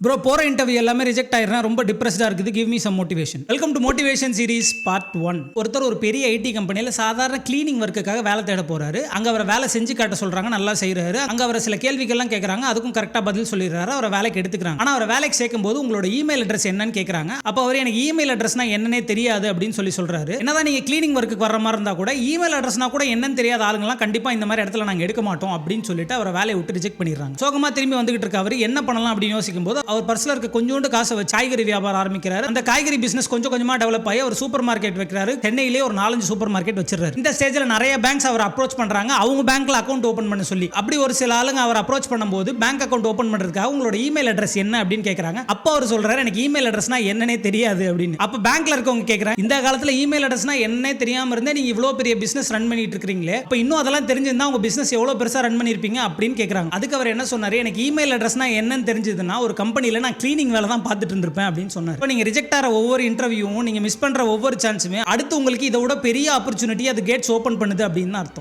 Bro போகிற interview எல்லாமே reject ஆயிடுறேன், ரொம்ப டிப்ரெஸ்டாக இருக்குது, give me some motivation. Welcome to motivation series part 1. ஒருத்தர் ஒரு பெரிய ஐடி கம்பெனியில் சாதாரண கிளீனிங் ஒர்க்குக்காக வேலை தேட போறாரு. அங்கே அவரை வேலை செஞ்சு காட்ட சொல்றாங்க, நல்லா செய்கிறாரு. அங்கே அவரை சில கேள்விகள்லாம் கேட்குறாங்க, அதுக்கும் கரெக்டாக பதில் சொல்லிடுறாரு. அவரை வேலைக்கு எடுத்துக்கிறாங்க. ஆனால் அவரை வேலைக்கு சேர்க்கும் போது உங்களோட இமெயில் அட்ரஸ் என்னன்னு கேட்குறாங்க. அப்போ அவர் எனக்கு இமெயில் அட்ரஸ்னா என்னன்னே தெரியாது அப்படின்னு சொல்றாரு. என்னதான் நீங்கள் கிளீனிங் ஒர்க்குக்கு வர மாதிரி இருந்தால் கூட இமெயில் அட்ரஸ்னா கூட என்னன்னு தெரியாத ஆளுங்கலாம் கண்டிப்பாக இந்த மாதிரி இடத்துல நாங்கள் எடுக்க மாட்டோம் அப்படின்னு சொல்லிட்டு அவரை வேலையை விட்டு ரிஜெக்ட் பண்ணிடுறாங்க. சோகமாக திரும்பி வந்துகிட்டு இருக்க அவர் என்ன பண்ணலாம் அப்படின்னு யோசிக்கும் போது அவர் பர்ஸ்ல இருக்க கொஞ்சோண்டு காசை வச்சு காய்கறி வியாபாரம் ஆரம்பிக்கிறாரு. அந்த காய்கறி பிசினஸ் கொஞ்சம் கொஞ்சமா டெவலப் ஆகி ஒரு சூப்பர் மார்க்கெட் வைக்கிறாரு. சென்னையிலே ஒரு 4-5 சூப்பர் மார்க்கெட் வச்சிருக்காரு. இந்த ஸ்டேஜ்ல நிறைய பேங்க்ஸ் அவர் அப்ரோச் பண்றாங்க, அவங்க பேங்க்ல அக்கௌண்ட் ஓபன் பண்ண சொல்லி. அப்படி ஒரு சில ஆளுங்க அவர் அப்ரோச் பண்ணும்போது பேங்க் அக்கௌண்ட் ஓபன் பண்றதுக்காக உங்களோட இமெயில் அட்ரஸ் என்ன அப்படின்னு கேட்கறாங்க. அப்போ அவர் சொல்றாரு, எனக்கு இமெயில் அட்ரஸ்னா என்னன்னே தெரியாது அப்படின்னு. அப்ப பேங்க்ல இருக்கவங்க கேட்கறாங்க, இந்த காலத்துல இமெயில் அட்ரஸ்னா என்னன்னே தெரியாம இருந்தே நீங்க இவ்வளவு பெரிய பிசினஸ் ரன் பண்ணிட்டு இருக்கீங்களே, அப்ப இன்னும் அதெல்லாம் தெரிஞ்சிருந்தா உங்க பிசினஸ் எவ்வளவு பெருசா ரன் பண்ணிருப்பீங்க அப்படின்னு கேட்கறாங்க. அதுக்கு அவர் என்ன சொன்னாரு, எனக்கு இமெயில் அட்ரஸ்னா என்னன்னு தெரிஞ்சதுன்னா ஒரு கம்பெனில நான் கிளீனிங் வேலை தான் பார்த்துட்டு இருந்திருப்பேன் அப்படின்னு சொன்னார். இப்போ நீங்க ரிஜெக்ட் ஆகிற ஒவ்வொரு இன்டர்வியூவும், நீங்க மிஸ் பண்ற ஒவ்வொரு சான்ஸுமே அடுத்து உங்களுக்கு இதை விட பெரிய ஆப்பர்ச்சுனிட்டி அது கேட்ஸ் ஓபன் பண்ணுது அப்படின்னு அர்த்தம்.